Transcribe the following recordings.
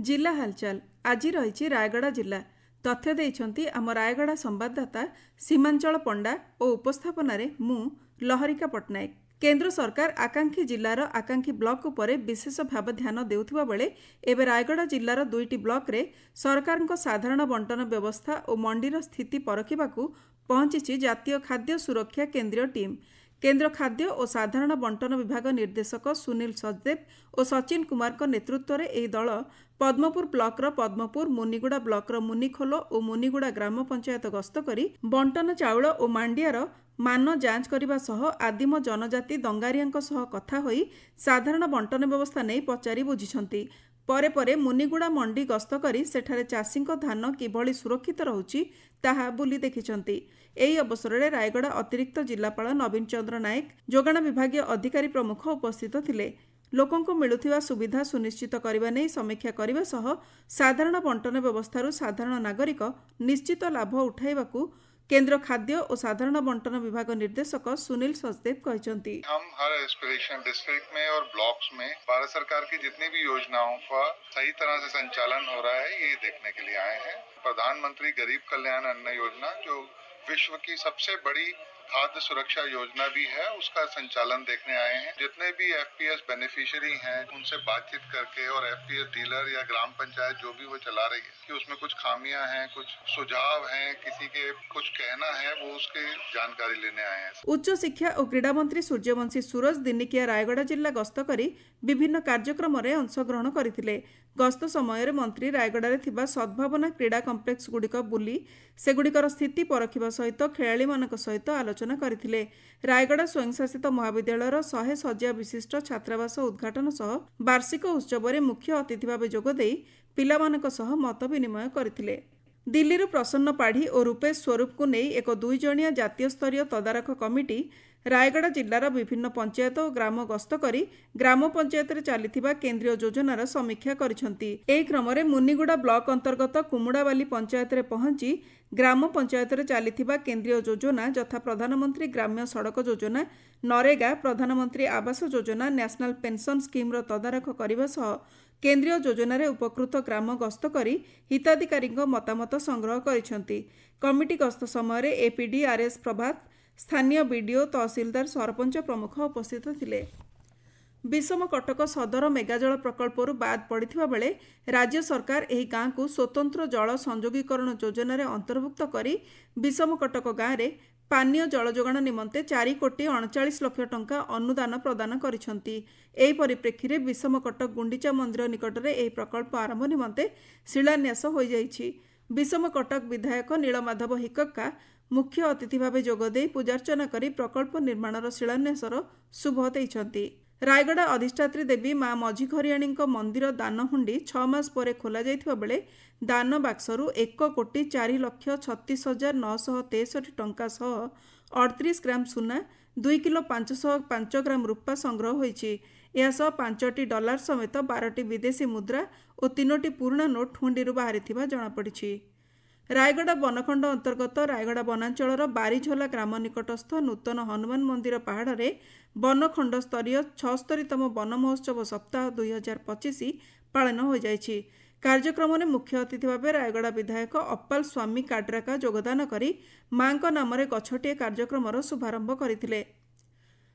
जिला हालचाल आज रही रायगड़ा जिला तथ्य देइछंती आम रायगड़ा संवाददाता सीमांचल पंडा और उपस्थापन मु लहरिका पट्टनायक। केंद्र सरकार आकांक्षी जिलार आकांक्षी ब्लॉक उपरे विशेष भाव ध्यान देउथिबा बेले एबे रायगड़ा जिलार 2टी ब्लॉक रे सरकारक साधारण बंटन व्यवस्था और मंडीर स्थिति परखिबाकू पहुंची जातीय खाद्य सुरक्षा केंद्रीय टीम। केंद्र खाद्य और साधारण बंटन विभाग निर्देशक सुनील सचदेव और सचिन कुमार नेतृत्व में यह दल पद्मपुर ब्लॉकर पद्मपुर मुनिगुड़ा ब्लॉकर मुनिखोल और मुनिगुड़ा ग्राम पंचायत गस्त करी बंटन चाउल और मांडियार मान जांच करने सह आदिम जनजाति दंगारिया सह कथा होई साधारण बंटन व्यवस्था नहीं पचारि बुझिछंती। परे परे मुनिगुड़ा मंडी गस्त करी सेठारे चाषींक धान किभली सुरक्षित रहुछि ताहा बुली देखिछंती। एही अवसर में रायगड़ा अतिरिक्त जिलापाल नवीन चंद्र नायक जोगाण विभागीय अधिकारी प्रमुख उपस्थित थिले। लोकंको मिलुथिबा सुविधा सुनिश्चित करने नहीं समीक्षा करने सह साधारण बंटन व्यवस्थारू साधारण नागरिक निश्चित लाभ उठाइबाकू केंद्र खाद्य और साधारण बंटन विभाग निर्देशक सुनील सचदेव कहते हम हर एस्पिरेशन डिस्ट्रिक्ट में और ब्लॉक्स में भारत सरकार की जितनी भी योजनाओं का सही तरह से संचालन हो रहा है ये देखने के लिए आए हैं। प्रधानमंत्री गरीब कल्याण अन्न योजना जो विश्व की सबसे बड़ी खाद्य सुरक्षा योजना भी है उसका संचालन देखने आए हैं। जितने भी एफपीएस बेनिफिशियरी हैं उनसे बातचीत करके और एफपीएस डीलर या ग्राम पंचायत जो भी वो चला रही है कि उसमें कुछ खामियां हैं कुछ सुझाव हैं किसी के कुछ कहना है वो उसकी जानकारी लेने आए हैं। उच्च शिक्षा और क्रीड़ा मंत्री सूर्यवंशी सूरज दिनिकिया रायगड़ा जिला गस्त करी विभिन्न कार्यक्रम में अंशग्रहण करथिले। गस्त समय मंत्री रायगड़ा रे थिबा सद्भावना क्रीड़ा कम्प्लेक्स गुड़िक बुली सेगुड़िकर स्थिति परखिबा सहित खेलाड़ी मानक सहित आलोचना करथिले। रायगड़ा स्वयंशासित महाविद्यालयर 100 शଯ୍या विशिष्ट छात्रावास उद्घाटन सह वार्षिक उत्सव में मुख्य अतिथि भाव जोगदे पिलामानक सह मत विनिमय करथिले। दिल्ली प्रसन्न पाढ़ी और रूपेश स्वरूप को नहीं एक 2 जणिया जातीय स्तरीय तदारख कमिटी रायगड़ा जिलार विभिन्न पंचायत और ग्राम गस्त करी ग्राम पंचायत रे चलीथिबा केंद्रीय योजनार समीक्षा करिसंती। एही क्रम रे मुनिगुड़ा ब्लॉक अंतर्गत कुमुड़ावाली पंचायत रे पहुंची ग्राम पंचायत रे चलीथिबा केंद्रीय योजना यथा प्रधानमंत्री ग्राम्य सड़क योजना नरेगा प्रधानमंत्री Awas Yojana national pension scheme रो तदारख करने सह केंद्रीय योजन उपकृत ग्राम गस्त करी हिताधिकारी मतामत संग्रह करिसंती। कमिटी गस्त समय एपीडी आरएस प्रभात स्थानीय बीडीओ तहसीलदार सरपंच प्रमुख उपस्थित थिले। विषम कटक सदर मेगाजल प्रकल्परू बाद पड़िथिबा बेले राज्य सरकार एही गाँ को स्वतंत्र जल संयोगीकरण योजन अंतर्भुक्त करी विषम कटक गाँव में पानीय जल जोगाण निमंते 4 कोटी 39 लक्ष टंका अनुदान प्रदान करिसंती। एही परिप्रेक्षी रे विषम कटक गुंडीचा मंदिर निकट में एही प्रकल्प आरंभ निमंते शिलान्यास हो जाइछि। विषम कटक विधायक नीलमाधव हिक्का मुख्य अतिथि भाव जोगदे पूजार्चना करी प्रकल्प निर्माणर शिलान्यासर शुभ देइछंती। रायगड़ा अधिष्ठात्री देवी माँ मझीघरियाणी मंदिर दानहुंडी 6 मास पर खोल जाइथिबा बेले दान बाक्सरू 1 कोटी 4 लक्ष 36,963 टंका सह 38 ग्राम सुना 2 किलो 505 ग्राम रूपा संग्रह होइछि। यासह 5टी डॉलर समेत 12टी विदेशी मुद्रा और 3टी पुराना नोट हुंडीरू बाहरिथिबा जणापड़िछि। रायगड़ा बनखंड अंतर्गत रायगड़ा वनांचल बारीझोला ग्राम निकटस्थ नूतन हनुमान मंदिर पहाड़ में बनखंड स्तरीय 76तम वन महोत्सव सप्ताह 2025 पालन हो जाइछि। कार्यक्रम में मुख्य अतिथि भाव रायगड़ा विधायक अप्पाल स्वामी काड्राका योगदान करी मां नाम गछटिए कार्यक्रम शुभारंभ करथिले।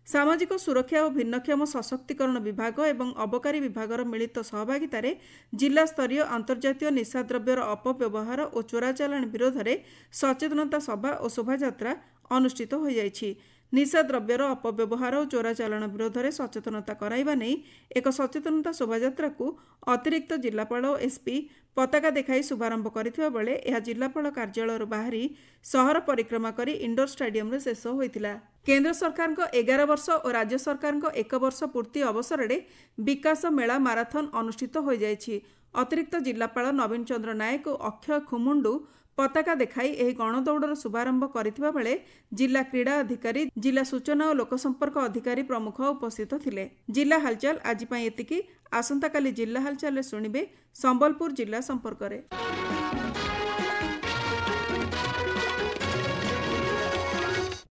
सामाजिक सुरक्षा और भिन्नक्षम सशक्तिकरण विभाग एवं अबकारी विभागर मिलित सहभागितार जिला स्तरीय अंतर्जातीय निशाद्रव्यर अपव्यवहार और चोराचालाण विरोध में सचेतनता सभा और शोभायात्रा अनुष्ठित हो जाइछि। निशाद्रव्यर अपव्यवहार और चोराचालाण विरोध में सचेतनता कराइबा नहीं एक सचेतनता शोभायात्रा को अतिरिक्त जिलापाल और एसपी पताका देखाई शुभारंभ करथिबा बेले यह जिलापाल कार्यालय बाहरी सहर परिक्रमा करी इंडोर स्टेडियम रे शेष होइतिला। केंद्र सरकार 11 वर्ष और राज्य सरकार 1 वर्ष पूर्ति अवसर में विकास मेला माराथन अनुष्ठित हो जाइछि। अतिरिक्त जिलापाल नवीन चंद्र नायक और अक्षय खुमुंडू पताका देखाई एही गणदौड़र शुभारंभ करथिबा बेले जिला क्रीड़ा अधिकारी जिला सूचना और लोकसंपर्क अधिकारी प्रमुख उपस्थित थिले। जिला हालचाल आज पई एतिकी। आसंता काली जिला हालचाल शुणिबे संबलपुर जिला संपर्क रे।